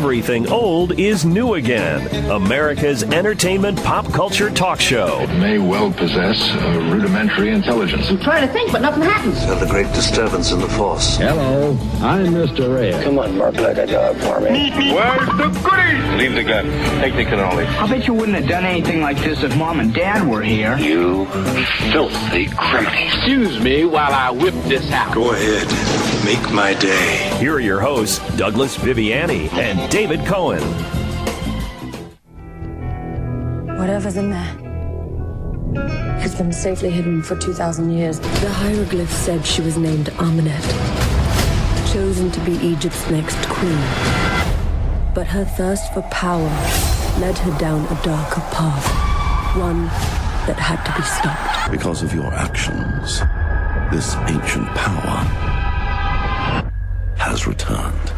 Everything old is new again. America's entertainment pop culture talk show. It may well possess a rudimentary intelligence. I'm trying to think, but nothing happens. Felt a great disturbance in the force. Hello, I'm Mr. Red. Come on, Mark, like a dog for me. Where's the goodies? Leave the gun. Take the cannoli. I bet you wouldn't have done anything like this if Mom and Dad were here. You filthy criminal. Excuse me while I whip this out. Go ahead. Make my day. Here are your hosts, Douglas Viviani and David Cohen. Whatever's in there has been safely hidden for 2,000 years. The hieroglyph said she was named Amenet, chosen to be Egypt's next queen. But her thirst for power led her down a darker path, one that had to be stopped. Because of your actions, this ancient power has returned.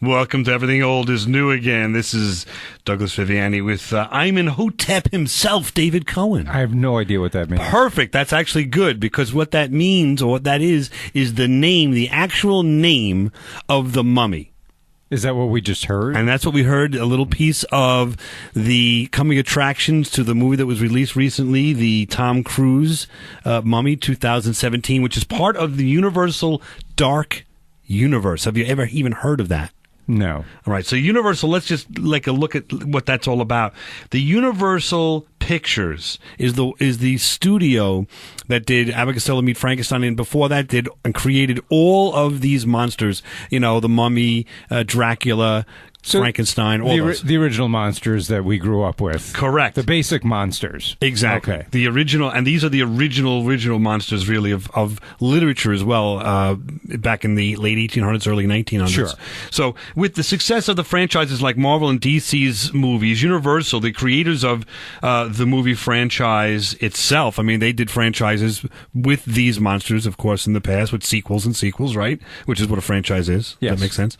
Welcome to Everything Old is New Again. This is Douglas Viviani with Ayman Hotep himself, David Cohen. I have no idea what that means. Perfect. That's actually good, because what that means, or what that is the name, the actual name of the mummy. Is that what we just heard? And that's what we heard, a little piece of the coming attractions to the movie that was released recently, the Tom Cruise Mummy 2017, which is part of the Universal Dark Universe. Have you ever even heard of that? No. All right, so Universal, let's just like a look at what that's all about. The Universal Pictures is the studio that did Abbott Costello Meet Frankenstein, and before that did and created all of these monsters. You know, the Mummy, Dracula, Frankenstein, all those. The original monsters that we grew up with. Correct. The basic monsters. Exactly. Okay. The original, and these are the original monsters, really, of literature as well, back in the late 1800s, early 1900s. Sure. So, with the success of the franchises like Marvel and DC's movies, Universal, the creators of the movie franchise itself, I mean, they did franchises with these monsters, of course, in the past, with sequels, right? Which is what a franchise is. Yes. That makes sense.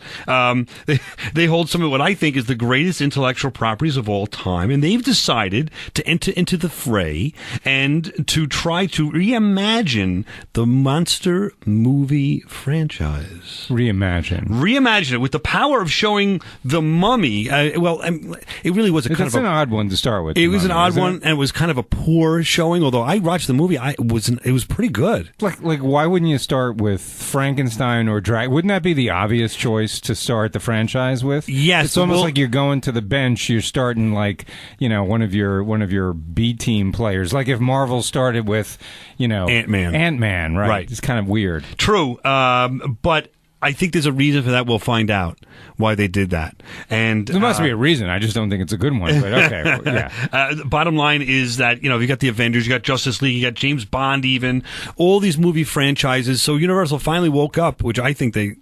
They hold some of what I think is the greatest intellectual properties of all time, and they've decided to enter into the fray and to try to reimagine the monster movie franchise. Reimagine it with the power of showing the Mummy. It really was It's an odd one to start with. It was an odd one, and it was kind of a poor showing. Although I watched the movie, it was pretty good. Like why wouldn't you start with Frankenstein or Dracula? Wouldn't that be the obvious choice to start the franchise with? Yes, it's almost like you're going to the bench. You're starting like one of your B team players. Like if Marvel started with Ant-Man, right? It's kind of weird. True, but I think there's a reason for that. We'll find out why they did that. And there must be a reason. I just don't think it's a good one. But okay, yeah. Bottom line is that you got the Avengers, you got Justice League, you got James Bond, even all these movie franchises. So Universal finally woke up, which I think they've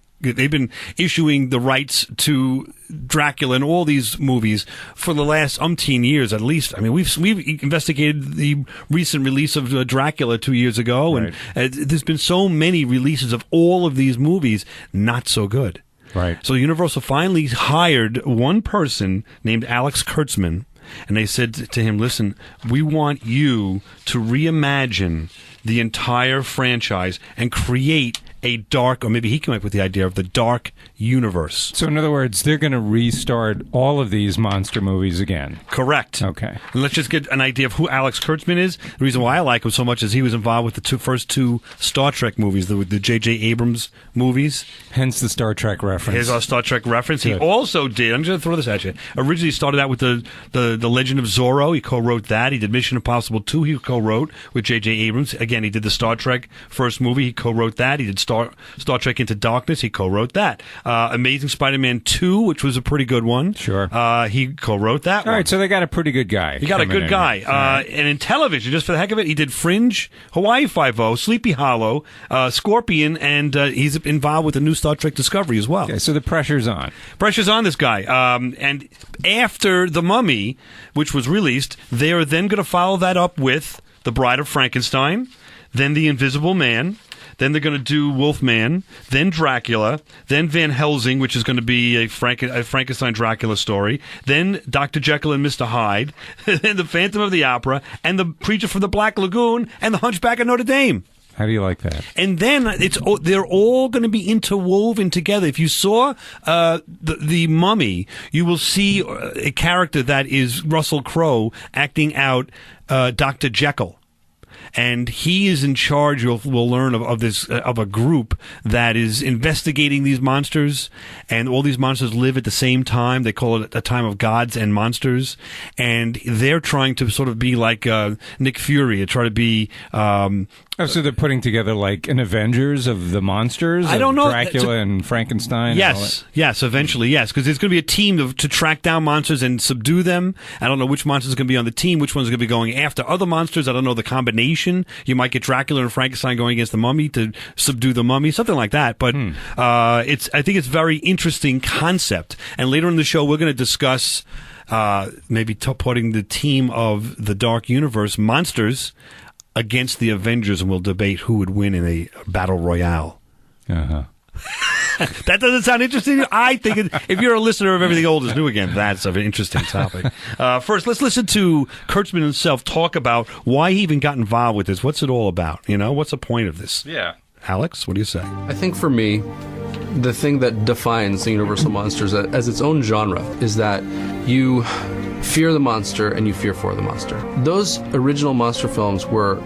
been issuing the rights to Dracula and all these movies for the last umpteen years at least. I mean, we've investigated the recent release of Dracula 2 years ago, right. And there's been so many releases of all of these movies, not so good. Right. So Universal finally hired one person named Alex Kurtzman, and they said to him, listen, we want you to reimagine the entire franchise and create a dark, or maybe he came up with the idea of the dark universe. So in other words, they're going to restart all of these monster movies again. Correct. Okay. And let's just get an idea of who Alex Kurtzman is. The reason why I like him so much is he was involved with the first two Star Trek movies, the J.J. Abrams movies. Hence the Star Trek reference. Here's our Star Trek reference. Good. He also did, I'm just going to throw this at you, originally started out with the Legend of Zorro. He co-wrote that. He did Mission Impossible 2. He co-wrote with J.J. Abrams. Again, he did the Star Trek first movie. He co-wrote that. He did Star Trek Into Darkness. He co-wrote that. Amazing Spider-Man 2, which was a pretty good one. Sure. He co-wrote that one. All right, so they got a pretty good guy. He got a good guy. Right. And in television, just for the heck of it, he did Fringe, Hawaii Five-0, Sleepy Hollow, Scorpion, and he's involved with the new Star Trek Discovery as well. Okay, so the pressure's on. Pressure's on this guy. And after The Mummy, which was released, they are then going to follow that up with The Bride of Frankenstein, then The Invisible Man, then they're going to do Wolfman, then Dracula, then Van Helsing, which is going to be a Frankenstein Dracula story, then Dr. Jekyll and Mr. Hyde, then The Phantom of the Opera, and The Preacher from the Black Lagoon, and The Hunchback of Notre Dame. How do you like that? And then they're all going to be interwoven together. If you saw the Mummy, you will see a character that is Russell Crowe acting out Dr. Jekyll. And he is in charge. We'll learn of a group that is investigating these monsters, and all these monsters live at the same time. They call it a time of gods and monsters, and they're trying to sort of be like Nick Fury, try to be. So they're putting together like an Avengers of the monsters. I don't know, Dracula and Frankenstein. Yes, eventually, yes, because there's going to be a team to track down monsters and subdue them. I don't know which monsters are going to be on the team, which ones are going to be going after other monsters. I don't know the combination. You might get Dracula and Frankenstein going against the Mummy to subdue the Mummy, something like that. But I think it's a very interesting concept. And later in the show, we're going to discuss maybe putting the team of the Dark Universe monsters against the Avengers, and we'll debate who would win in a battle royale. Uh-huh. That doesn't sound interesting. I think if you're a listener of Everything Old is New Again, that's an interesting topic. First, let's listen to Kurtzman himself talk about why he even got involved with this. What's it all about? What's the point of this? Yeah. Alex, what do you say? I think for me, the thing that defines the Universal Monsters as its own genre is that you fear the monster and you fear for the monster. Those original monster films were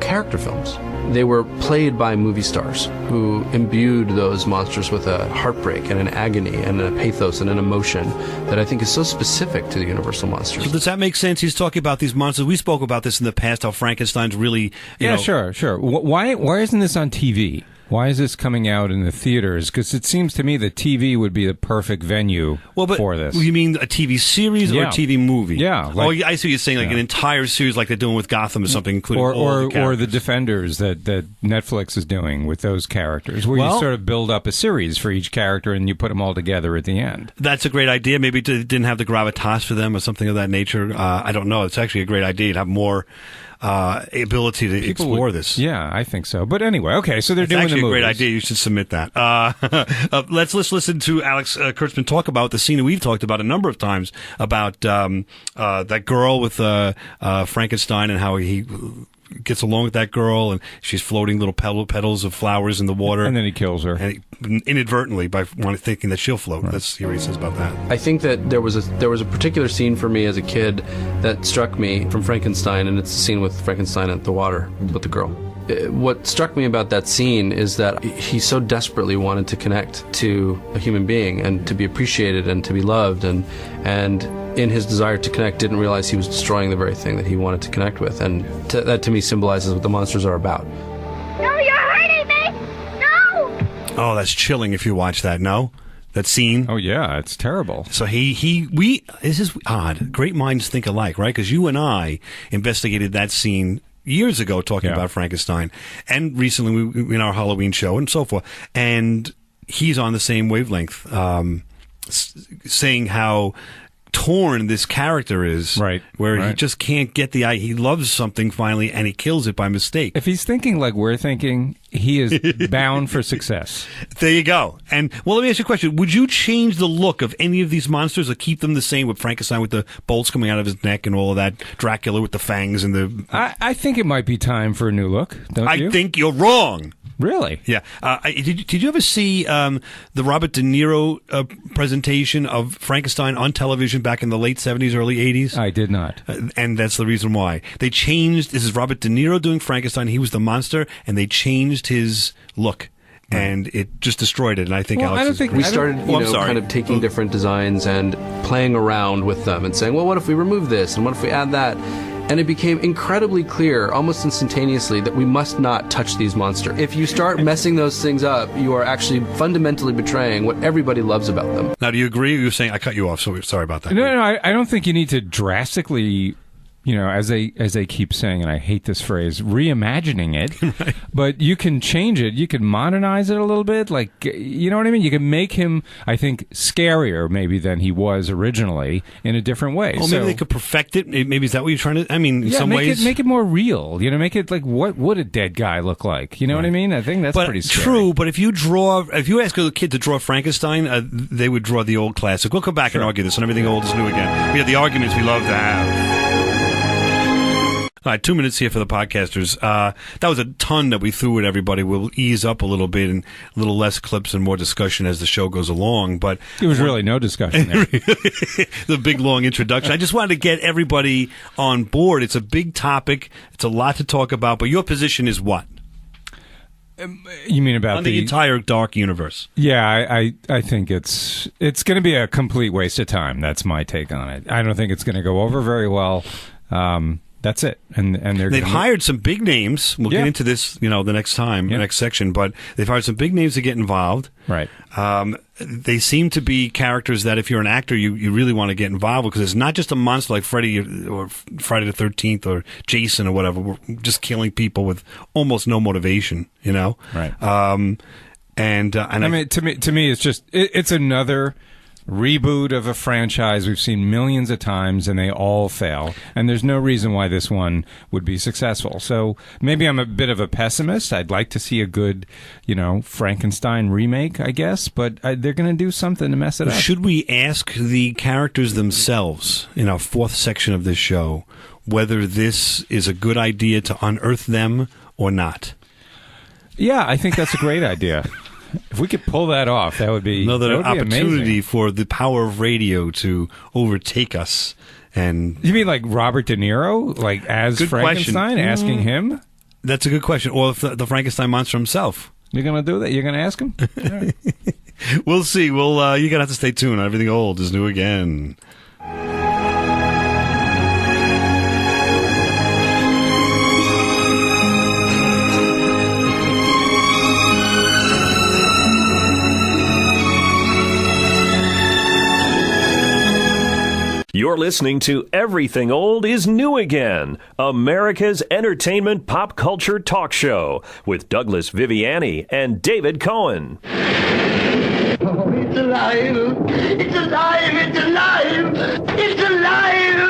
character films. They were played by movie stars who imbued those monsters with a heartbreak and an agony and a pathos and an emotion that I think is so specific to the Universal Monsters. So does that make sense? He's talking about these monsters. We spoke about this in the past, how Frankenstein's really... Sure. Why isn't this on TV? Why is this coming out in the theaters? Because it seems to me that TV would be the perfect venue for this. You mean a TV series or a TV movie? Yeah. I see what you're saying, like an entire series like they're doing with Gotham or something, including or the Defenders that Netflix is doing with those characters, where you sort of build up a series for each character and you put them all together at the end. That's a great idea. Maybe it didn't have the gravitas for them or something of that nature. I don't know. It's actually a great idea. You'd have more... ability to explore this. Yeah, I think so. But anyway, okay, so they're doing the movies. Actually a great idea. You should submit that. Let's listen to Alex Kurtzman talk about the scene that we've talked about a number of times about that girl with Frankenstein and how he gets along with that girl, and she's floating little petals of flowers in the water. And then he kills her. And inadvertently by thinking that she'll float. Right. Let's hear what he says about that. I think that there was a particular scene for me as a kid that struck me from Frankenstein, and it's the scene with Frankenstein at the water with the girl. What struck me about that scene is that he so desperately wanted to connect to a human being and to be appreciated and to be loved, and in his desire to connect didn't realize he was destroying the very thing that he wanted to connect with, and that to me symbolizes what the monsters are about. No, you're hurting me! No! Oh, that's chilling if you watch that, no? That scene? Oh, yeah, it's terrible. So this is odd. Great minds think alike, right? Because you and I investigated that scene years ago talking about Frankenstein, and recently in our Halloween show and so forth, and he's on the same wavelength, saying how torn this character is, right? Where he just can't get he loves something finally and he kills it by mistake. If he's thinking like we're thinking, he is bound for success. There you go. And let me ask you a question: would you change the look of any of these monsters, or keep them the same, with Frankenstein with the bolts coming out of his neck and all of that, Dracula with the fangs and the... I think it might be time for a new look, don't you? I think you're wrong. Really? Yeah. Did you ever see the Robert De Niro presentation of Frankenstein on television back in the late 70s, early 80s? I did not. And that's the reason why. They changed... This is Robert De Niro doing Frankenstein. He was the monster, and they changed his look. And it just destroyed it. And I think we started kind of taking different designs and playing around with them and saying, well, what if we remove this? And what if we add that? And it became incredibly clear, almost instantaneously, that we must not touch these monsters. If you start messing those things up, you are actually fundamentally betraying what everybody loves about them. Now, do you agree? You were saying I cut you off, so sorry about that. No, I don't think you need to drastically... as they keep saying, and I hate this phrase, reimagining it, right. But you can change it. You can modernize it a little bit. Like, you know what I mean? You can make him, I think, scarier maybe than he was originally in a different way. Well, maybe they could perfect it. Maybe is that what you're trying to... I mean, in some ways... make it more real. Make it like, what would a dead guy look like? You know what I mean? I think that's pretty scary. True, but if you ask a kid to draw Frankenstein, they would draw the old classic. We'll come back and argue this, and everything old is new again. We have the arguments we love to have. All right, 2 minutes here for the podcasters. That was a ton that we threw at everybody. We'll ease up a little bit and a little less clips and more discussion as the show goes along. But it was really no discussion there. The big, long introduction. I just wanted to get everybody on board. It's a big topic. It's a lot to talk about. But your position is what? You mean about on the entire Dark universe? Yeah, I think it's going to be a complete waste of time. That's my take on it. I don't think it's going to go over very well. That's it. And they've hired some big names. We'll get into this, the next time, the next section. But they've hired some big names to get involved. Right. They seem to be characters that if you're an actor, you really want to get involved with, because it's not just a monster like Freddy or Friday the 13th or Jason or whatever. We're just killing people with almost no motivation, Right. I mean, to me, it's just it's another reboot of a franchise we've seen millions of times, and they all fail. And there's no reason why this one would be successful. So maybe I'm a bit of a pessimist. I'd like to see a good, Frankenstein remake, I guess. But they're going to do something to mess it up. Should we ask the characters themselves in our fourth section of this show whether this is a good idea to unearth them or not? Yeah, I think that's a great idea. If we could pull that off, that would be another opportunity amazing. For the power of radio to overtake us. And you mean like Robert De Niro, like as good Frankenstein, question. asking him? That's a good question. Or the Frankenstein monster himself. You're going to do that? You're going to ask him? Right. We'll see. Well, you're going to have to stay tuned. Everything old is new again. You're listening to Everything Old is New Again, America's entertainment pop culture talk show with Douglas Viviani and David Cohen. Oh, it's alive! It's alive! It's alive! It's alive!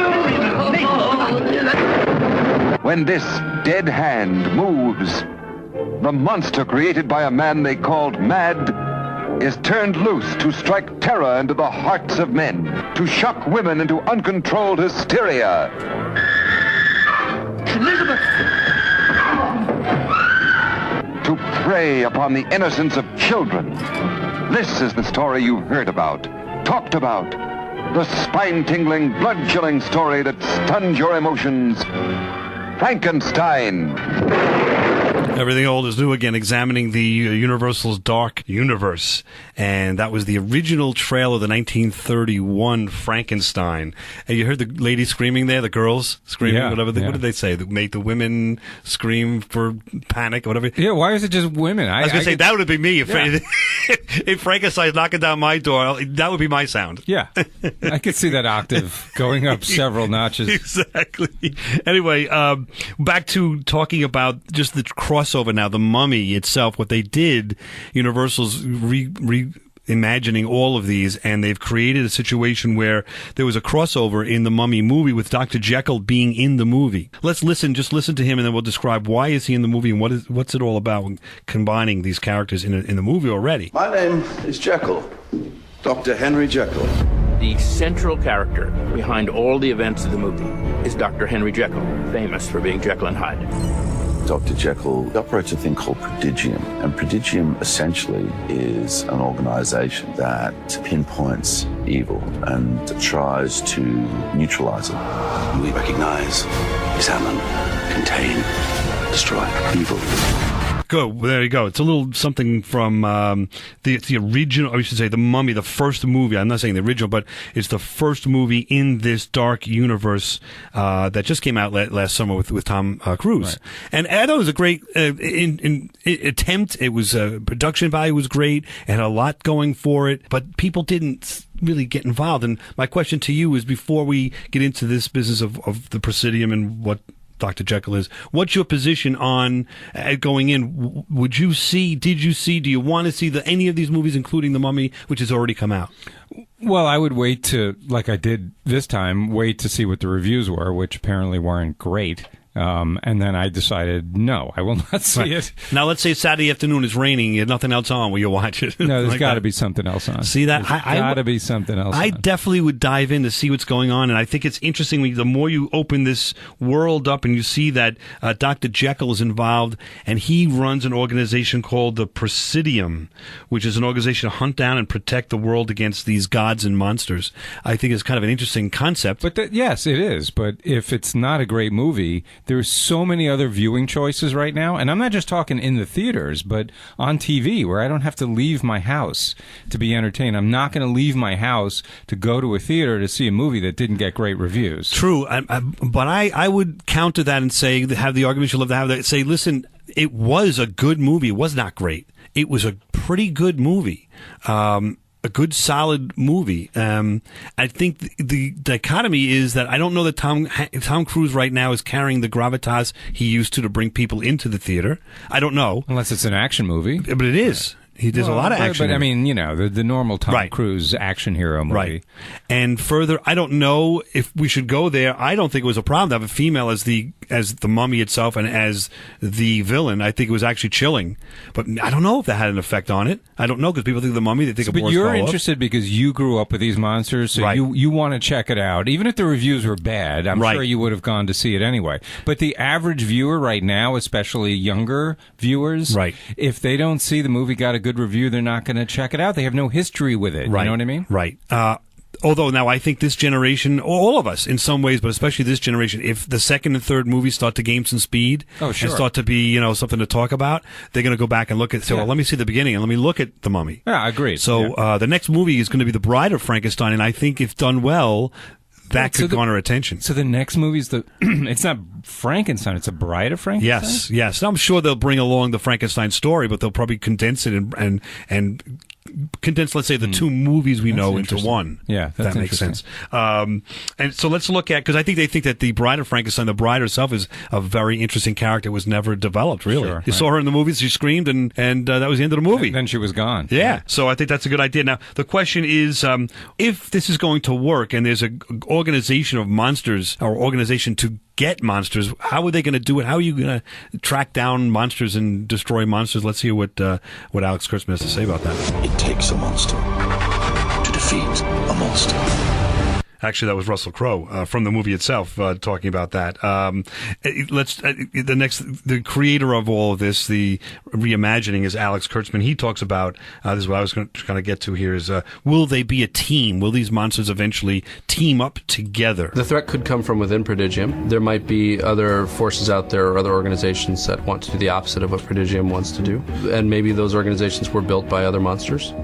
When this dead hand moves, the monster created by a man they called Mad is turned loose to strike terror into the hearts of men, to shock women into uncontrolled hysteria. Elizabeth! To prey upon the innocence of children. This is the story you've heard about, talked about. The spine-tingling, blood-chilling story that stuns your emotions. Frankenstein. Everything Old is New Again, examining the Universal's Dark Universe. And that was the original trailer of the 1931 Frankenstein. And you heard the lady screaming there, the girls screaming, whatever. What did they say? That make the women scream for panic, or whatever. Yeah, why is it just women? I was going to say, that would be me. If Frankenstein's knocking down my door, that would be my sound. Yeah. I could see that octave going up several notches. Exactly. Anyway, back to talking about just the crossover now, the Mummy itself, what they did, Universal's reimagining all of these, and they've created a situation where there was a crossover in the Mummy movie with Dr. Jekyll being in the movie. Let's listen to him, and then we'll describe why is he in the movie and what's it all about, combining these characters in the movie already. My name is Jekyll, Dr. Henry Jekyll. The central character behind all the events of the movie is Dr. Henry Jekyll, famous for being Jekyll and Hyde. Dr. Jekyll operates a thing called Prodigium, and Prodigium essentially is an organization that pinpoints evil and tries to neutralize it. We recognize, examine, contain, destroy evil. Go, there you go. It's a little something from the original, or I should say the Mummy, the first movie. I'm not saying the original, but it's the first movie in this dark universe that just came out last summer with Tom Cruise. Right. And I thought it was a great attempt. It was production value was great, and had a lot going for it, but people didn't really get involved. And my question to you is, before we get into this business of the Presidium and what Dr. Jekyll is, what's your position on going in? Do you want to see any of these movies, including The Mummy, which has already come out? Well, I would wait to, like I did this time, wait to see what the reviews were, which apparently weren't great. And then I decided, no, I will not see it. Now, let's say Saturday afternoon is raining, you have nothing else on, will you watch it? No, there's got to be something else on. See that? There's got to be something else I on. definitely would dive in to see what's going on, and I think it's interesting the more you open this world up and you see that Dr. Jekyll is involved, and he runs an organization called the Presidium, which is an organization to hunt down and protect the world against these gods and monsters. I think it's kind of an interesting concept. But yes, it is. But if it's not a great movie, there's so many other viewing choices right now, and I'm not just talking in the theaters, but on TV, where I don't have to leave my house to be entertained. I'm not going to leave my house to go to a theater to see a movie that didn't get great reviews. True, but I would counter that and say, have the argument you love to have, that say, listen, it was a good movie. It was not great. It was a pretty good movie. A good, solid movie. I think the dichotomy is that I don't know that Tom Cruise right now is carrying the gravitas he used to bring people into the theater. I don't know. Unless it's an action movie. But it is. He does a lot of action. But I mean, the normal Tom Cruise action hero movie. Right. And further, I don't know if we should go there. I don't think it was a problem to have a female as the mummy itself and as the villain. I think it was actually chilling. But I don't know if that had an effect on it. I don't know, because people think of the mummy, they think of Boris Karloff. But you're interested because you grew up with these monsters, so you want to check it out. Even if the reviews were bad, I'm sure you would have gone to see it anyway. But the average viewer right now, especially younger viewers, if they don't see the movie got a good review, they're not going to check it out. They have no history with it. You know what I mean? Right. Although now I think this generation, all of us in some ways, but especially this generation, if the second and third movies start to gain some speed and start to be, something to talk about, they're going to go back and look at, well, let me see the beginning and let me look at The Mummy. Yeah, I agree. So the next movie is going to be The Bride of Frankenstein, and I think if done well, that could garner attention. So the next movie is it's not Frankenstein, it's a Bride of Frankenstein? Yes. I'm sure they'll bring along the Frankenstein story, but they'll probably condense it and condense, let's say, the two movies we know into one. Yeah, that makes sense. And so let's look at, because I think they think that the Bride of Frankenstein, the bride herself, is a very interesting character. It was never developed, really. Sure, you saw her in the movies, she screamed, and that was the end of the movie. And then she was gone. Yeah, so I think that's a good idea. Now, the question is, if this is going to work, and there's an organization of monsters, or organization to get monsters, how are they going to do it? How are you going to track down monsters and destroy monsters? Let's hear what Alex Kurtzman has to say about that. It takes a monster to defeat a monster. Actually, that was Russell Crowe from the movie itself talking about that. The creator of all of this, the reimagining, is Alex Kurtzman. He talks about this is what I was going to kind of get to here is will they be a team? Will these monsters eventually team up together? The threat could come from within Prodigium. There might be other forces out there or other organizations that want to do the opposite of what Prodigium wants to do, and maybe those organizations were built by other monsters.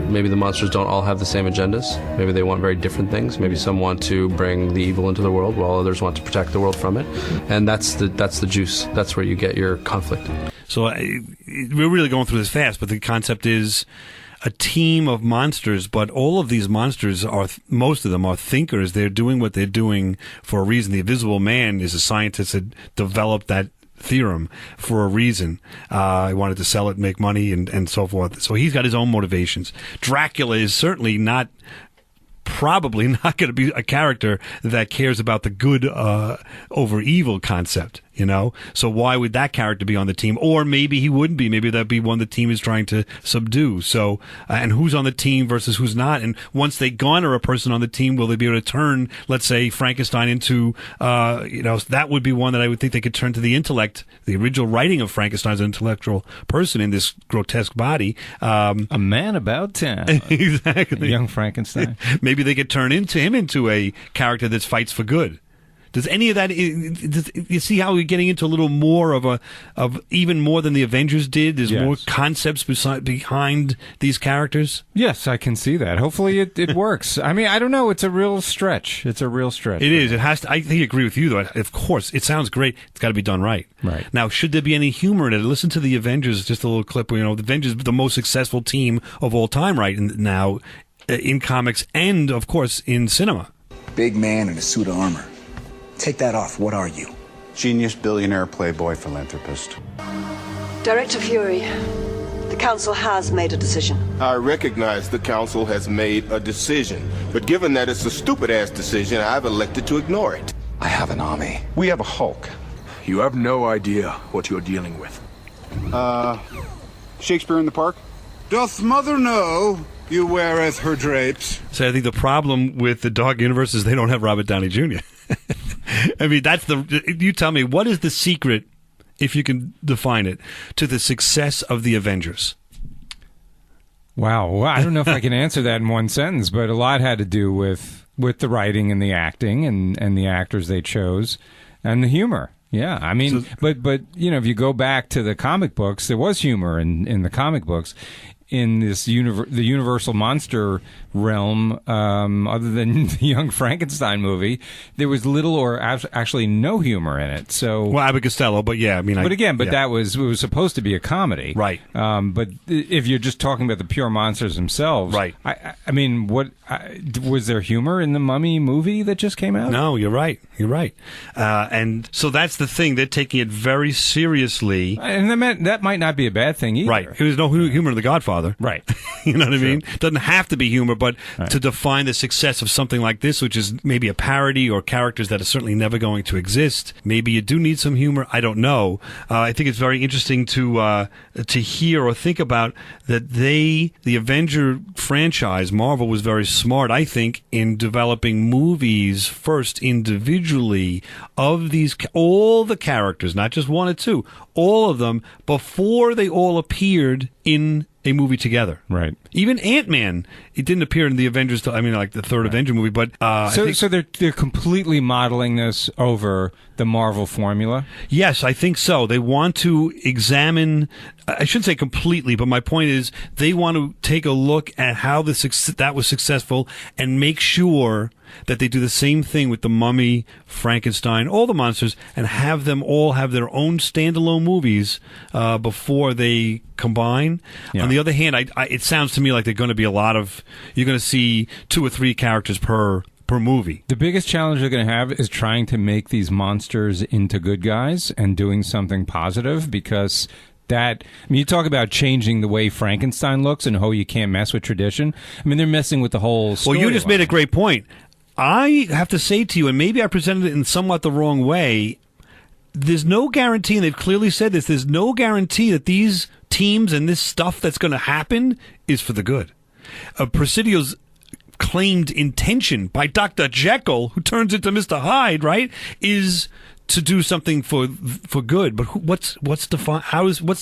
Maybe the monsters don't all have the same agendas. Maybe they want very different things. Maybe some want to bring the evil into the world, while others want to protect the world from it. And that's the juice. That's where you get your conflict. So we're really going through this fast, but the concept is a team of monsters, but all of these monsters most of them are thinkers. They're doing what they're doing for a reason. The Invisible Man is a scientist that developed that theorem for a reason. He wanted to sell it, make money, and so forth. So he's got his own motivations. Dracula is certainly probably not going to be a character that cares about the good over evil concept, So why would that character be on the team? Or maybe he wouldn't be. Maybe that'd be one the team is trying to subdue. So, and who's on the team versus who's not? And once they garner a person on the team, will they be able to turn, let's say, Frankenstein into, that would be one that I would think they could turn to the intellect, the original writing of Frankenstein as an intellectual person in this grotesque body. A man about town. Exactly. A young Frankenstein. Maybe they could turn him into a character that fights for good. Does any of that? You see how we're getting into a little more of even more than the Avengers did? There's more concepts behind these characters. Yes, I can see that. Hopefully, it works. I mean, I don't know. It's a real stretch. It is. It has to. I agree with you, though. Of course, it sounds great. It's got to be done right. Right. Now, should there be any humor in it? Listen to the Avengers. Just a little clip. The Avengers, the most successful team of all time, right now, in comics and, of course, in cinema. Big man in a suit of armor. Take that off. What are you? Genius, billionaire, playboy, philanthropist. Director Fury, the Council has made a decision. I recognize the Council has made a decision, but given that it's a stupid-ass decision, I've elected to ignore it. I have an army. We have a Hulk. You have no idea what you're dealing with. Shakespeare in the Park? Doth mother know you weareth her drapes? So I think the problem with the Dark Universe is they don't have Robert Downey Jr. I mean, you tell me, what is the secret, if you can define it, to the success of the Avengers? Wow. Well, I don't know if I can answer that in one sentence, but a lot had to do with the writing and the acting and the actors they chose and the humor. Yeah, I mean, but if you go back to the comic books, there was humor in the comic books. In this the Universal monster realm, other than the Young Frankenstein movie, there was little or actually no humor in it. So, well, Abbott Costello, but yeah, I mean, that was supposed to be a comedy, right? But if you're just talking about the pure monsters themselves, right? I mean, was there humor in the Mummy movie that just came out? No, you're right. You're right. And so that's the thing; they're taking it very seriously, and that might not be a bad thing either. Right? There's no humor in The Godfather. Right. You know what I mean? Doesn't have to be humor, but to define the success of something like this, which is maybe a parody or characters that are certainly never going to exist, maybe you do need some humor. I don't know. I think it's very interesting to hear or think about that the Avenger franchise, Marvel, was very smart, I think, in developing movies first individually of all the characters, not just one or two, all of them, before they all appeared in a movie together. Right. Even Ant-Man, it didn't appear in the Avengers, like the third Avenger movie, but so they're completely modeling this over the Marvel formula? Yes, I think so. They want to examine, I shouldn't say completely, but my point is they want to take a look at how that was successful and make sure that they do the same thing with the Mummy, Frankenstein, all the monsters, and have them all have their own standalone movies before they combine. Yeah. On the other hand, it sounds to me like they're going to be you're going to see 2 or 3 characters per movie. The biggest challenge they're going to have is trying to make these monsters into good guys and doing something positive, because you talk about changing the way Frankenstein looks and how you can't mess with tradition. I mean, they're messing with the whole story. Well, you just made a great point. I have to say to you, and maybe I presented it in somewhat the wrong way, there's no guarantee, and they've clearly said this, there's no guarantee that these teams and this stuff that's going to happen is for the good. Presidio's claimed intention by Dr. Jekyll, who turns into Mr. Hyde, right, is to do something for good. But what's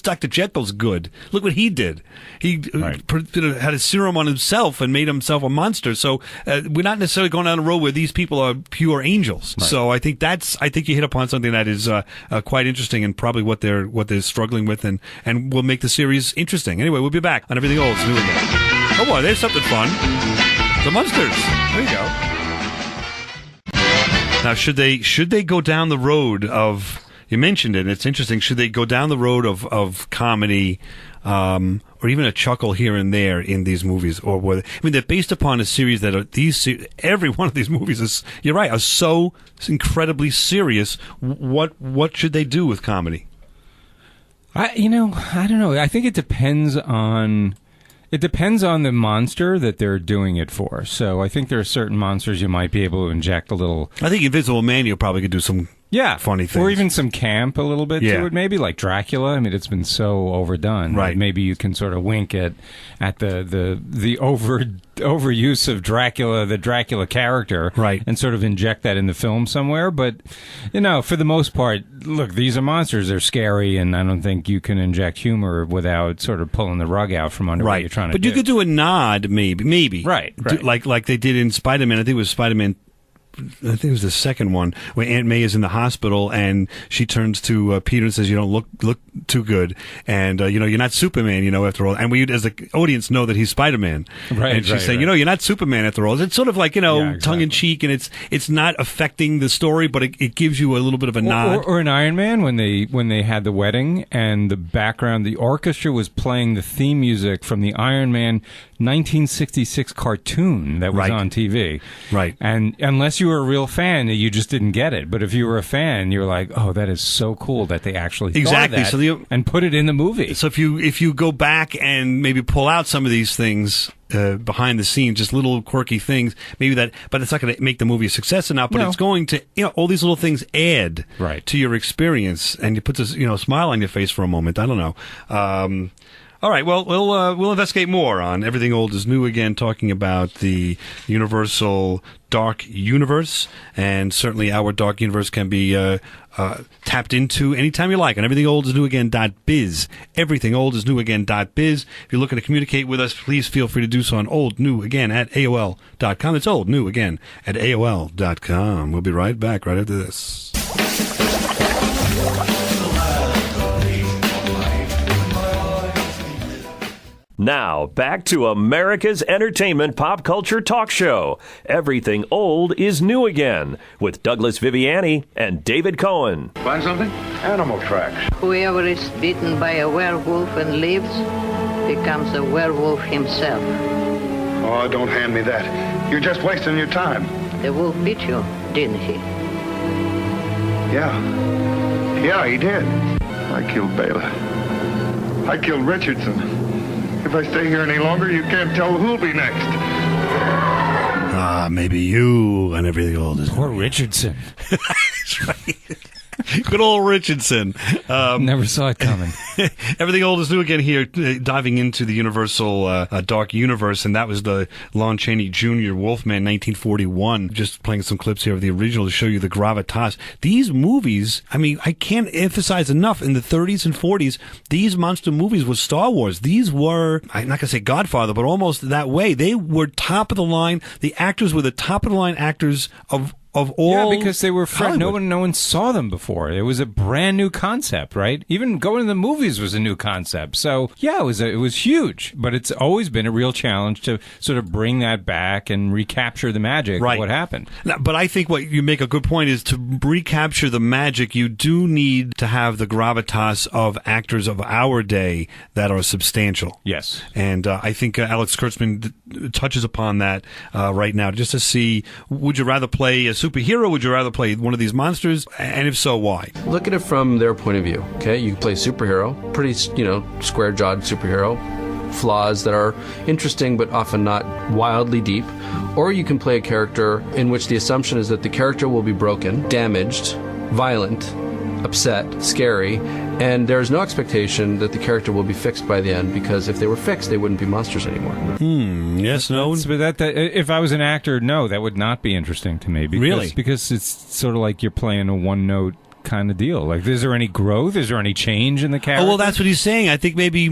Dr. Jekyll's good? Look what he did. He had a serum on himself and made himself a monster. So we're not necessarily going down a road where these people are pure angels. Right. So I think you hit upon something that is quite interesting, and probably what they're struggling with, and will make the series interesting. Anyway, we'll be back on Everything Old is New Again. Oh boy, there's something fun. The monsters. There you go. Now, should they go down the road of, you mentioned it, and it's interesting, should they go down the road of comedy, or even a chuckle here and there in these movies, or they're based upon a series that every one of these movies is, you're right, are so incredibly serious. What should they do with comedy? I don't know. I think it depends on the monster that they're doing it for. So I think there are certain monsters you might be able to inject a little. I think Invisible Man, you probably could do some funny things. Or even some camp a little bit to it, maybe, like Dracula. I mean, it's been so overdone. Right. Maybe you can sort of wink at the overuse of Dracula, the Dracula character, right, and sort of inject that in the film somewhere. But, for the most part, look, these are monsters. They're scary, and I don't think you can inject humor without sort of pulling the rug out from under what you're trying to do. But you could do a nod, maybe. Right. Like they did in Spider-Man. I think it was Spider-Man, I think it was the second one, where Aunt May is in the hospital and she turns to Peter and says, "You don't look too good, and you're not Superman, after all." And we, as the audience, know that he's Spider-Man. Right. And she's saying, "You're not Superman after all." It's sort of like exactly. tongue in cheek, and it's not affecting the story, but it gives you a little bit of a nod. Or in Iron Man, when they had the wedding and the background, the orchestra was playing the theme music from the Iron Man 1966 cartoon that was on TV. Right. And unless you were a real fan, you just didn't get it. But if you were a fan, you're like, "Oh, that is so cool that they actually thought of that and put it in the movie." So if you go back and maybe pull out some of these things, behind the scenes, just little quirky things. Maybe that, but it's not going to make the movie a success enough. But it's going to, all these little things add to your experience, and it puts a smile on your face for a moment. I don't know. All right, well, we'll investigate more on Everything Old is New Again, talking about the Universal Dark Universe, and certainly our Dark Universe can be tapped into anytime you like on everythingoldisnewagain.biz, everythingoldisnewagain.biz. If you're looking to communicate with us, please feel free to do so on oldnewagain@aol.com. It's oldnewagain@aol.com. We'll be right back right after this. Now, back to America's entertainment pop culture talk show. Everything Old is New Again, with Douglas Viviani and David Cohen. Find something? Animal tracks. Whoever is bitten by a werewolf and lives becomes a werewolf himself. Oh, don't hand me that. You're just wasting your time. The wolf bit you, didn't he? Yeah. Yeah, he did. I killed Bela. I killed Richardson. If I stay here any longer, you can't tell who'll be next. Maybe you and Everything Old is Poor Richardson. That's right. Good old Richardson. Never saw it coming. Everything Old is New Again here, diving into the Universal Dark Universe, and that was the Lon Chaney Jr. Wolfman, 1941. Just playing some clips here of the original to show you the gravitas. These movies, I mean, I can't emphasize enough, in the 30s and 40s, these monster movies were Star Wars. These were, I'm not going to say Godfather, but almost that way. They were top of the line. The actors were the top of the line actors of all. Yeah, because they were fresh. No Hollywood. one saw them before. It was a brand new concept, right? Even going to the movies was a new concept. So yeah, it was huge. But it's always been a real challenge to sort of bring that back and recapture the magic of what happened. Now, but I think what you make a good point is, to recapture the magic, you do need to have the gravitas of actors of our day that are substantial. Yes, and I think Alex Kurtzman touches upon that right now, just to see, would you rather play a superhero? Would you rather play one of these monsters? And if so, why? Look at it from their point of view. Okay, you play superhero, pretty square-jawed superhero, flaws that are interesting but often not wildly deep. Or you can play a character in which the assumption is that the character will be broken, damaged, violent, upset, scary, and there's no expectation that the character will be fixed by the end, because if they were fixed, they wouldn't be monsters anymore. Yes, no. But that if I was an actor, no, that would not be interesting to me. Because it's sort of like you're playing a one-note kind of deal. Like, is there any growth? Is there any change in the character? Oh, well, that's what he's saying. I think maybe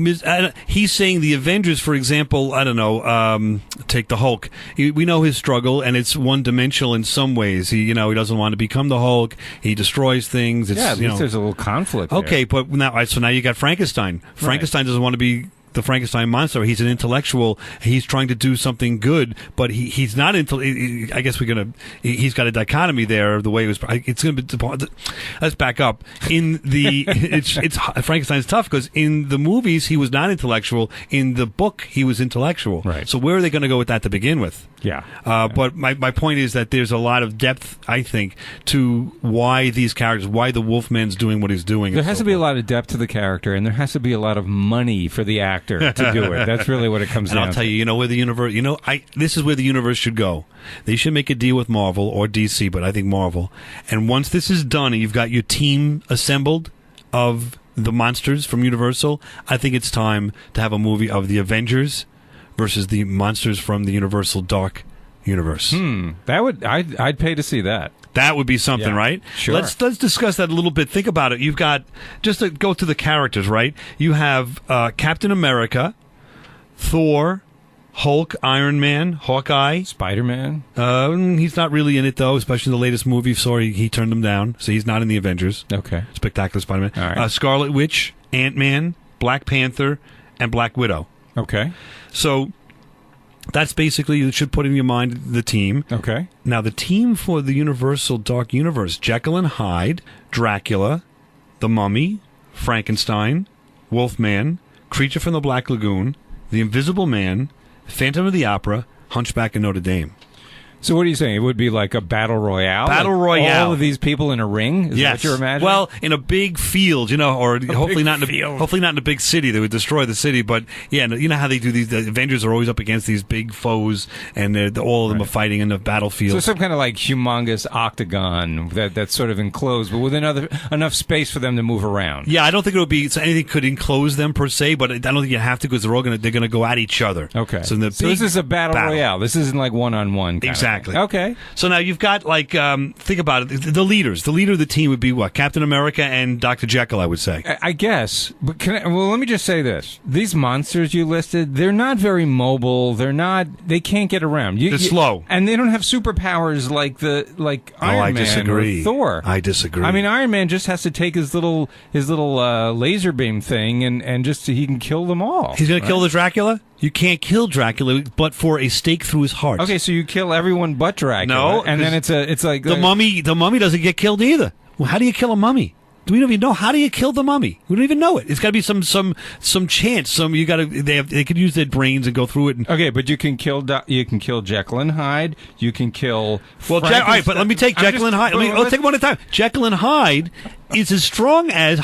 he's saying the Avengers, for example, I don't know, take the Hulk. We know his struggle, and it's one-dimensional in some ways. He doesn't want to become the Hulk. He destroys things. It's, at least there's a little conflict there. Okay, but now you got Frankenstein. Frankenstein doesn't want to be the Frankenstein monster. He's an intellectual. He's trying to do something good, but he's not I guess he's got a dichotomy there. The way it was, it's going to be. Let's back up. In the it's Frankenstein's tough, because in the movies he was not intellectual. In the book he was intellectual. Right. So where are they going to go with that to begin with? Yeah. But my point is that there's a lot of depth, I think, to why these characters, why the Wolfman's doing what he's doing. There has to be a lot of depth to the character, and there has to be a lot of money for the actor to do it. That's really what it comes down to. And I'll tell you, where the universe, this is where the universe should go. They should make a deal with Marvel or DC, but I think Marvel. And once this is done and you've got your team assembled of the monsters from Universal, I think it's time to have a movie of the Avengers versus the monsters from the Universal Dark Universe. I'd pay to see that. That would be something, right? Sure. Let's discuss that a little bit. Think about it. You've got, just to go to the characters, right? You have Captain America, Thor, Hulk, Iron Man, Hawkeye, Spider-Man. He's not really in it, though, especially in the latest movie. Sorry, he turned them down, so he's not in the Avengers. Okay. Spectacular Spider-Man. All right. Scarlet Witch, Ant-Man, Black Panther, and Black Widow. Okay. So that's basically, you should put in your mind the team. Okay. Now, the team for the Universal Dark Universe: Jekyll and Hyde, Dracula, the Mummy, Frankenstein, Wolfman, Creature from the Black Lagoon, the Invisible Man, Phantom of the Opera, Hunchback of Notre Dame. So what are you saying? It would be like a battle royale? Battle like royale. All of these people in a ring? Is that what you're imagining? Well, in a big field, or hopefully not in a big city. They would destroy the city, but yeah, you know how they do these. The Avengers are always up against these big foes, and all of them are fighting in the battlefield. So some kind of like humongous octagon that's sort of enclosed, but with enough space for them to move around. Yeah, I don't think it would be anything could enclose them per se, but I don't think you have to because they're gonna go at each other. Okay. So this is a battle royale. This isn't like one-on-one. Exactly. Okay. So now you've got think about it. The leaders. The leader of the team would be what? Captain America and Dr. Jekyll, I would say. I guess. But let me just say this: these monsters you listed, they're not very mobile. They can't get around. They're slow, and they don't have superpowers like Iron Man disagree. or Thor. I disagree. I mean, Iron Man just has to take his little laser beam thing and just he can kill them all. He's going to kill the Dracula? You can't kill Dracula, but for a stake through his heart. Okay, so you kill everyone but Dracula. No, and then it's like the mummy. The mummy doesn't get killed either. Well, how do you kill a mummy? We don't even know how do you kill the mummy. We don't even know it. It's got to be some chance. They could use their brains and go through it. Okay, but you can kill Jekyll and Hyde. You can kill. All right, but let me take Jekyll and Hyde. Let's take one at a time. Jekyll and Hyde is as strong as the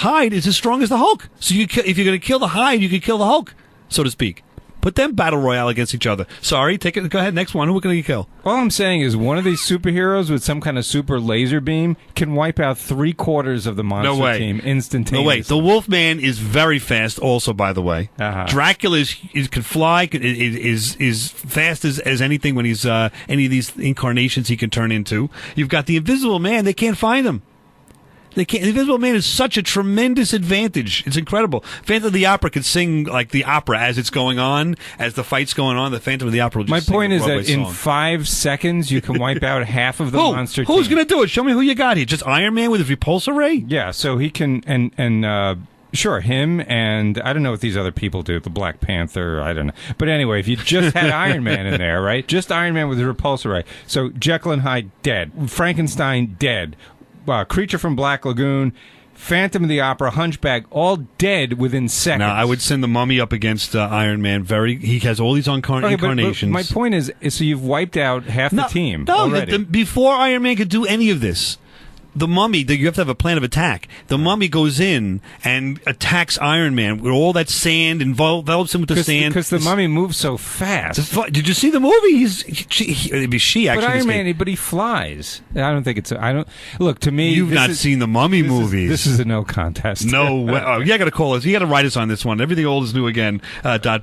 Hulk. So if you're going to kill the Hyde, you can kill the Hulk, so to speak. Put them battle royale against each other. Sorry, take it. Go ahead. Next one. Who are we going to kill? All I'm saying is one of these superheroes with some kind of super laser beam can wipe out 3/4 of the monster team instantaneously. No way. The Wolfman is very fast. Also, by the way, Dracula can fly. Is fast as anything when he's any of these incarnations he can turn into. You've got the Invisible Man. They can't find him. The Invisible Man is such a tremendous advantage. It's incredible. Phantom of the Opera could sing like the opera as it's going on, as the fight's going on. The Phantom of the Opera will just My point sing is a Broadway that in song. 5 seconds you can wipe out half of the monster team. Who's going to do it? Show me who you got here. Just Iron Man with his repulsor ray? Yeah, so he can sure, him and I don't know what these other people do. The Black Panther, I don't know. But anyway, if you just had Iron Man in there, right? Just Iron Man with his repulsor ray. So Jekyll and Hyde dead. Frankenstein dead. Creature from Black Lagoon, Phantom of the Opera, Hunchback, all dead within seconds. No, I would send the Mummy up against Iron Man. He has all these incarnations. But my point is, so you've wiped out half the team already. Before Iron Man could do any of this, the Mummy, you have to have a plan of attack. The Mummy goes in and attacks Iron Man with all that sand, envelops him with the sand. Because the Mummy moves so fast. Did you see the movie? She actually. But Iron Man, but he flies. I don't think it's. Look, to me, you've not seen the Mummy movies. This is a no contest. No way. Oh, you got to call us. You got to write us on this one. Everything old is new again.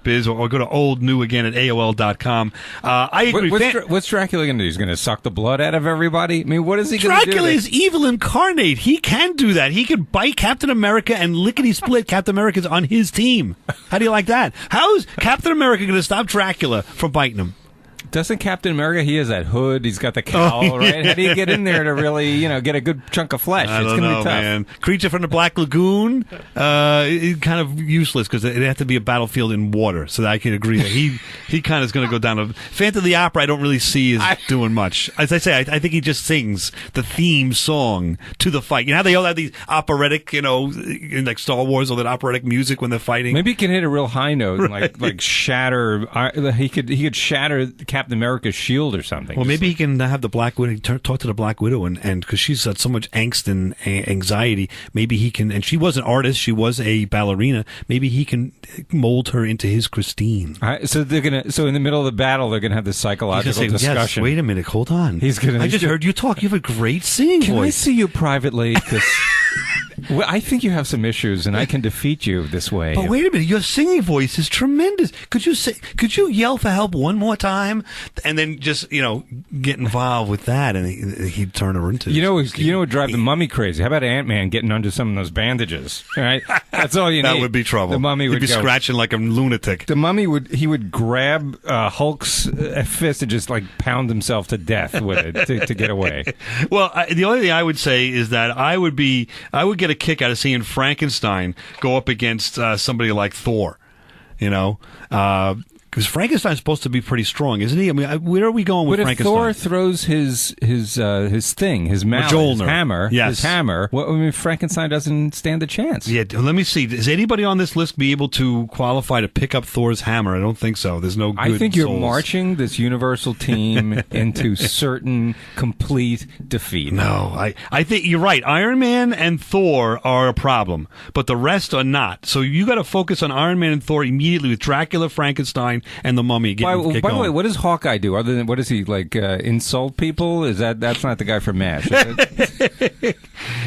.biz or go to oldnewagain at AOL.com. I agree. What's Dracula going to do? He's going to suck the blood out of everybody? I mean, what is he going to do? Dracula is evil incarnate. He can do that. He can bite Captain America and lickety split Captain America's on his team. How do you like that? How is Captain America going to stop Dracula from biting him? Doesn't Captain America, he has that hood, he's got the cowl, right? How do you get in there to really, get a good chunk of flesh? It's going to be tough. Man. Creature from the Black Lagoon, kind of useless because it has to be a battlefield in water. So I can agree that he kind of is going to go down. Phantom of the Opera, I don't really see as doing much. As I say, I think he just sings the theme song to the fight. You know how they all have these operatic, in like Star Wars, all that operatic music when they're fighting? Maybe he can hit a real high note right. and like shatter. He could shatter Captain America's shield or something. Well, maybe he can have the Black Widow talk to the Black Widow, and because she's got so much angst and anxiety, maybe he can. And she was an artist; she was a ballerina. Maybe he can mold her into his Christine. So they're gonna. So in the middle of the battle, they're gonna have this psychological discussion. Yes, wait a minute, hold on. I just heard you talk. You have a great singing voice. Can I see you privately? Well, I think you have some issues, and I can defeat you this way. But wait a minute, your singing voice is tremendous. Could you yell for help one more time, and then just get involved with that, and he'd turn her into. What would drive the Mummy crazy? How about Ant-Man getting under some of those bandages? All right, that's all you need. That would be trouble. The Mummy would be scratching like a lunatic. The Mummy would grab Hulk's fist and just like pound himself to death with it to get away. Well, the only thing I would say is that I would get a kick out of seeing Frankenstein go up against somebody like Thor. Because Frankenstein's supposed to be pretty strong, isn't he? I mean, where are we going with Frankenstein? But if Thor throws his thing, his mallet, his hammer, Frankenstein doesn't stand a chance. Yeah, let me see. Does anybody on this list be able to qualify to pick up Thor's hammer? I don't think so. There's no good I think you're souls. marching this Universal team into certain complete defeat. No, I think you're right. Iron Man and Thor are a problem, but the rest are not. So you got to focus on Iron Man and Thor immediately with Dracula, Frankenstein, and the Mummy. By the way, what does Hawkeye do? Other than what does he like? Insult people? That's not the guy from MASH?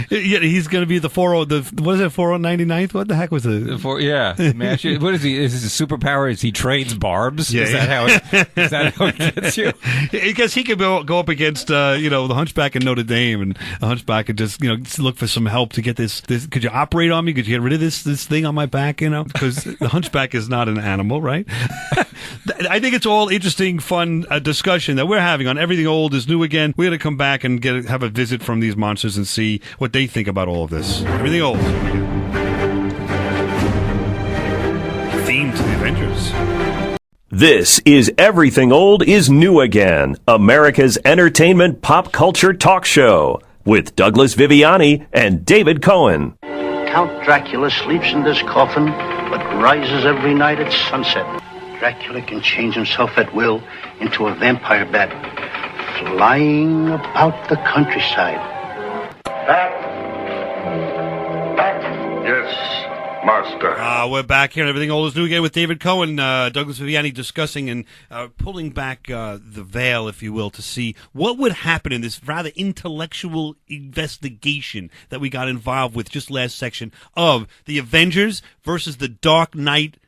Yeah, he's going to be the 499th. What the heck was it? MASH. What is he? Is his superpower? Is he trades barbs? Is that how it gets you? Because he could go up against the Hunchback in Notre Dame, and the Hunchback could just look for some help to get this. Could you operate on me? Could you get rid of this thing on my back? Because the Hunchback is not an animal, right? I think it's all interesting, fun discussion that we're having on Everything Old is New Again. We're going to come back and have a visit from these monsters and see what they think about all of this. Everything Old is New Again. Theme to the Avengers. This is Everything Old is New Again, America's entertainment pop culture talk show with Douglas Viviani and David Cohen. Count Dracula sleeps in this coffin, but rises every night at sunset. Dracula can change himself at will into a vampire bat, flying about the countryside. Back. Yes, Master. We're back here, and Everything Old is New Again with David Cohen, Douglas Viviani discussing and pulling back the veil, if you will, to see what would happen in this rather intellectual investigation that we got involved with just last section of the Avengers versus the Dark Knight.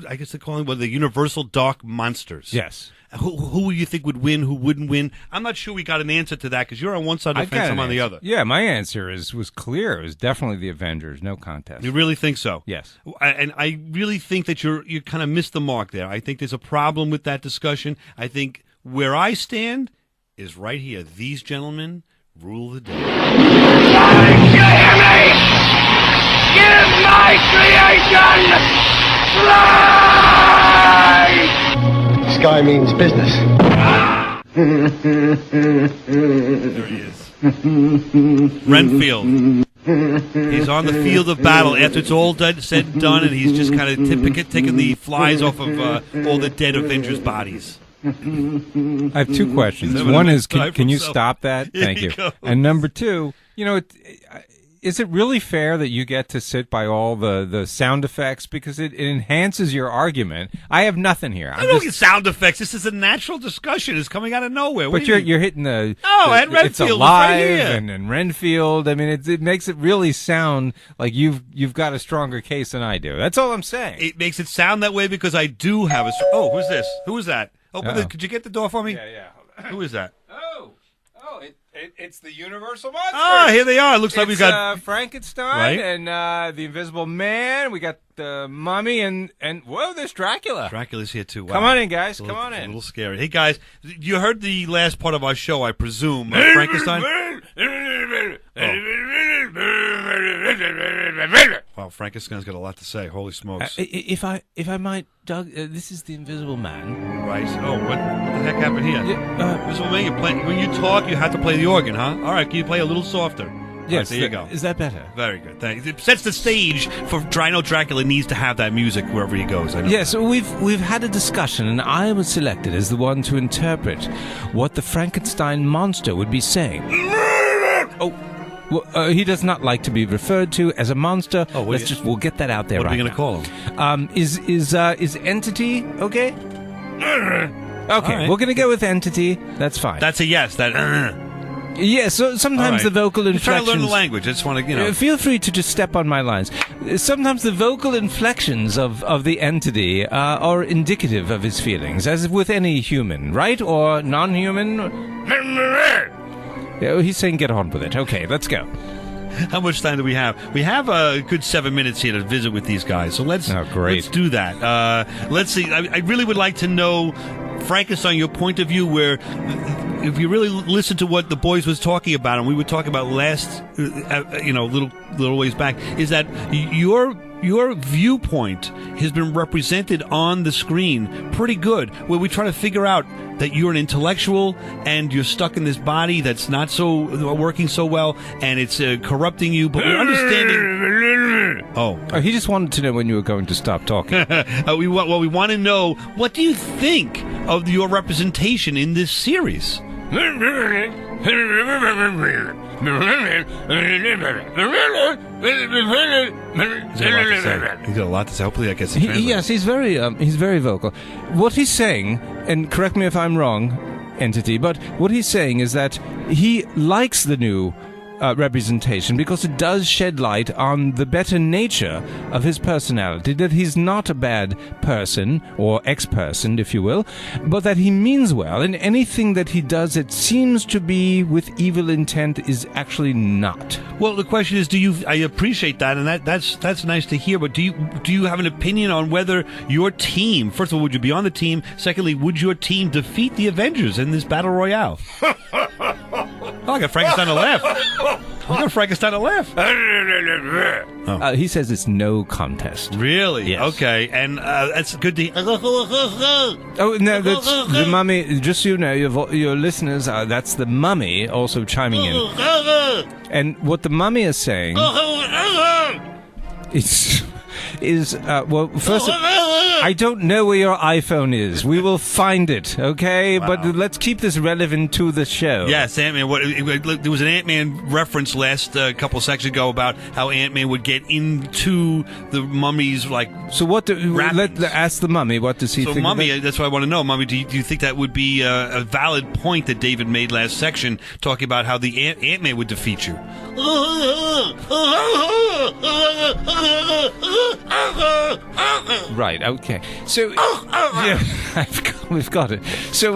I guess they're calling the Universal Dark Monsters. Yes. Who you think would win? Who wouldn't win? I'm not sure we got an answer to that because you're on one side of the fence, I'm on the other. Yeah, my answer was clear. It was definitely the Avengers, no contest. You really think so? Yes. And I really think that you kind of missed the mark there. I think there's a problem with that discussion. I think where I stand is right here. These gentlemen rule the day. You hear me? Give my creation life! Sky means business. There he is. Renfield. He's on the field of battle after it's all said and done, and he's just kind of taking the flies off of all the dead Avengers' bodies. I have two questions. One is, can you stop that? Thank you. And number two, is it really fair that you get to sit by all the sound effects because it enhances your argument? I have nothing here. I don't get sound effects. This is a natural discussion. It's coming out of nowhere. But you're hitting the and Renfield it's alive right here. and Renfield. I mean, it makes it really sound like you've got a stronger case than I do. That's all I'm saying. It makes it sound that way because I do have a. Oh, who's this? Who is that? Could you get the door for me? Yeah. Who is that? It's the Universal Monsters. Ah, here they are. It looks like we got Frankenstein and the Invisible Man. We got the Mummy and whoa, there's Dracula. Dracula's here too. Wow. Come on in, guys. Come on in. A little scary. Hey, guys, you heard the last part of our show, I presume. Frankenstein. Wow, Frankenstein's got a lot to say. Holy smokes! If I might, Doug, this is the Invisible Man. Right. Oh, what the heck happened here? Invisible Man, you play, when you talk, you have to play the organ, huh? All right, can you play a little softer? Yes, right, there you go. Is that better? Very good. Thanks. It sets the stage for Dracula needs to have that music wherever he goes. I know. Yeah, so we've had a discussion, and I was selected as the one to interpret what the Frankenstein monster would be saying. Well, he does not like to be referred to as a monster. Oh, we'll get that out there. What right are we going to call him? Is Entity okay? Okay, right. We're going to go with Entity. That's fine. That's a yes. Yeah, so sometimes the vocal inflections... You're trying to learn the language. I just want to, feel free to just step on my lines. Sometimes the vocal inflections of the entity are indicative of his feelings, as with any human, right? Or non-human? Yeah, he's saying get on with it. Okay, let's go. How much time do we have? We have a good 7 minutes here to visit with these guys, so let's do that. Let's see. I really would like to know Frankenstein, your point of view, where if you really listen to what the boys was talking about, and we were talking about last, little ways back, is that your viewpoint has been represented on the screen pretty good, where we try to figure out that you're an intellectual and you're stuck in this body that's not so working so well, and it's corrupting you, but we're understanding. Oh, he just wanted to know when you were going to stop talking. We want to know, what do you think of your representation in this series? He's got a lot to say. Hopefully that gets translated. Yes, he's very vocal. What he's saying, and correct me if I'm wrong, entity, but what he's saying is that he likes the new representation because it does shed light on the better nature of his personality, that he's not a bad person, or ex-person, if you will, but that he means well, and anything that he does that seems to be with evil intent is actually not. Well, the question is, I appreciate that, and that's nice to hear, but do you have an opinion on whether your team, first of all, would you be on the team? Secondly, would your team defeat the Avengers in this battle royale? I got Frankenstein to laugh. Oh. He says it's no contest. Really? Yes. Okay, and that's good to hear. Oh, no, that's the mummy. Just so you know, your listeners, that's the mummy also chiming in. And what the mummy is saying is well, first of I don't know where your iPhone is. We will find it, okay? Wow. But let's keep this relevant to the show. Yes, Ant-Man. There was an Ant-Man reference last couple sections ago about how Ant-Man would get into the mummy's, So what? Ask the mummy. What does he think? So, Mummy, that's what I want to know. Mummy, do you think that would be a valid point that David made last section, talking about how the Ant-Man would defeat you? Right. Okay. So yeah, we've got it. So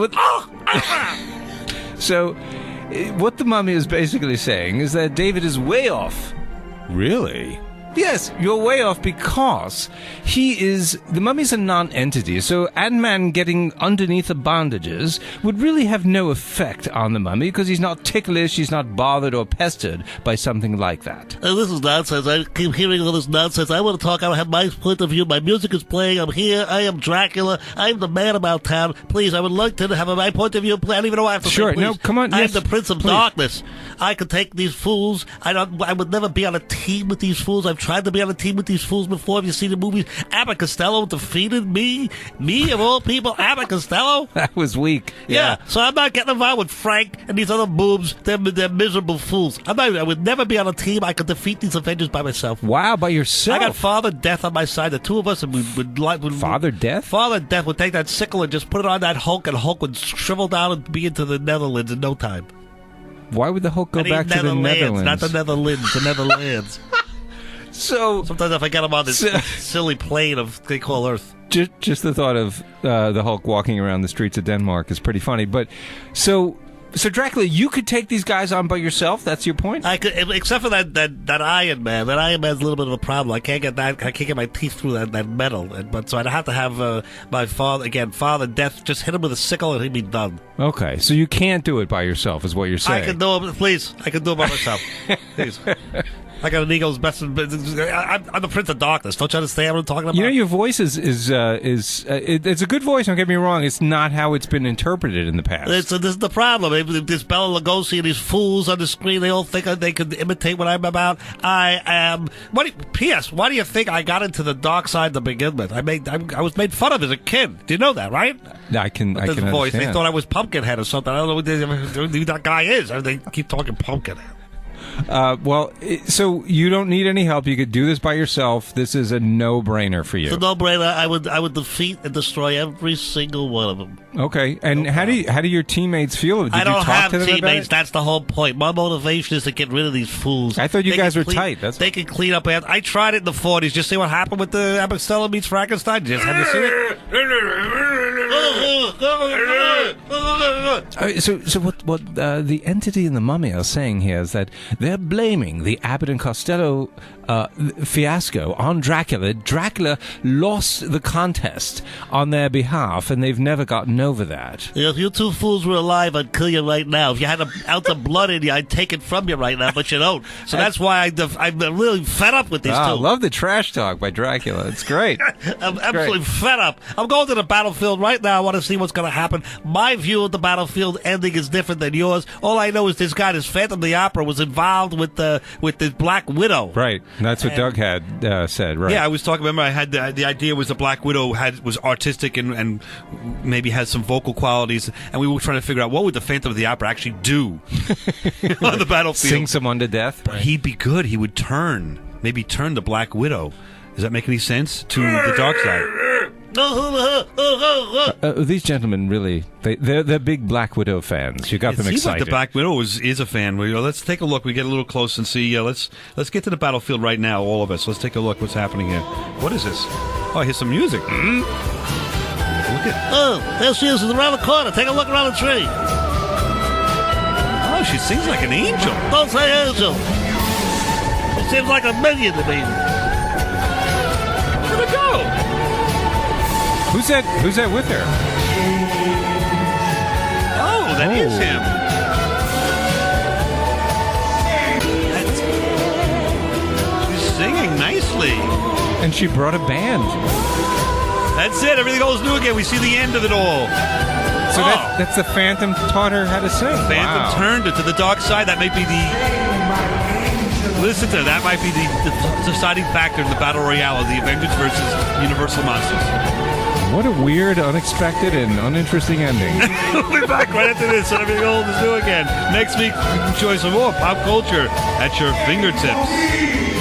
what the mummy is basically saying is that David is way off. Really? Yes, you're way off because the mummy's a non-entity, so Ant-Man getting underneath the bandages would really have no effect on the mummy because he's not ticklish, he's not bothered or pestered by something like that. This is nonsense. I keep hearing all this nonsense. I want to talk. I have my point of view. My music is playing. I'm here. I am Dracula. I'm the man about town. Please, I would like to have my point of view. I don't even know why I have to sure, say please. No, come on. I yes, am the Prince of please. Darkness. I could take these fools. I would never be on a team with these fools. I've tried to be on a team with these fools before. Have you seen the movies? Abbott Costello defeated me. Me, of all people, Abbott Costello. That was weak. Yeah, so I'm not getting involved with Frank and these other boobs. They're miserable fools. I would never be on a team. I could defeat these Avengers by myself. Wow, by yourself? I got Father Death on my side. The two of us, and we would Father Death? Father Death would take that sickle and just put it on that Hulk, and Hulk would shrivel down and be into the Netherlands in no time. Why would the Hulk go back to the Netherlands? Not the Netherlands, the Netherlands. So sometimes I forget I'm on this silly plane they call Earth. Just the thought of the Hulk walking around the streets of Denmark is pretty funny. But so Dracula, you could take these guys on by yourself. That's your point. I could, except for that Iron Man. That Iron Man's a little bit of a problem. I can't get my teeth through that metal. But so I'd have to have my Father Death. Just hit him with a sickle and he'd be done. Okay, so you can't do it by yourself, is what you're saying. I can do it, please. I can do it by myself. Please. I got an ego's best. I'm the Prince of Darkness. Don't you understand what I'm talking about? You know, your voice is it's a good voice. Don't get me wrong. It's not how it's been interpreted in the past. This is the problem. This Bela Lugosi and these fools on the screen, they all think they can imitate what I'm about. I am. P.S. Why do you think I got into the dark side to begin with? I was made fun of as a kid. Do you know that, right? I can voice. Understand. They thought I was Pumpkinhead or something. I don't know who that guy is. They keep talking Pumpkinhead. So you don't need any help. You could do this by yourself. This is a no-brainer for you. It's a no-brainer. I would defeat and destroy every single one of them. Okay. And how do your teammates feel? Did I don't you talk have to them teammates. about it? That's the whole point. My motivation is to get rid of these fools. I thought you guys were tight. They can clean up. I tried it in the 40s. Just see what happened with the Abbott Costello meets Frankenstein. Just have you seen it? So what the entity and the mummy are saying here is that they're blaming the Abbott and Costello fiasco on Dracula. Dracula lost the contest on their behalf, and they've never gotten over that. If you two fools were alive, I'd kill you right now. If you had an ounce of blood in you, I'd take it from you right now, but you don't. So that's why I'm really fed up with these two. I love the trash talk by Dracula. It's great. I'm absolutely fed up. I'm going to the battlefield right now. I want to see what's going to happen. My view of the battlefield ending is different than yours. All I know is this guy, this Phantom of the Opera, was involved with this Black Widow. Right. That's what Doug had said, right? Yeah, I was talking. Remember, I had the idea was the Black Widow was artistic and maybe has some vocal qualities, and we were trying to figure out what would the Phantom of the Opera actually do on the battlefield. Sing someone to death. Right? He'd be good. He would maybe turn the Black Widow. Does that make any sense to the dark side? These gentlemen really, they're big Black Widow fans. You got them excited. Seems like the Black Widow is a fan. Let's take a look. We get a little close and see. Let's get to the battlefield right now, all of us. Let's take a look. What's happening here? What is this? Oh, I hear some music. Look at. Oh, there she is around the corner. Take a look around the tree. Oh, she sings like an angel. Don't say angel. It seems like a minion to me. Where'd it go? Who's that with her? Oh, that is him. She's singing nicely. And she brought a band. That's it. Everything goes new again. We see the end of it all. So that's the Phantom taught her how to sing. Phantom turned it to the dark side. That might be Listen to that. Might be the deciding factor in the battle royale of the Avengers versus Universal Monsters. What a weird, unexpected, and uninteresting ending. We'll be back right after this, and everything old is new again. Next week, enjoy some more pop culture at your fingertips.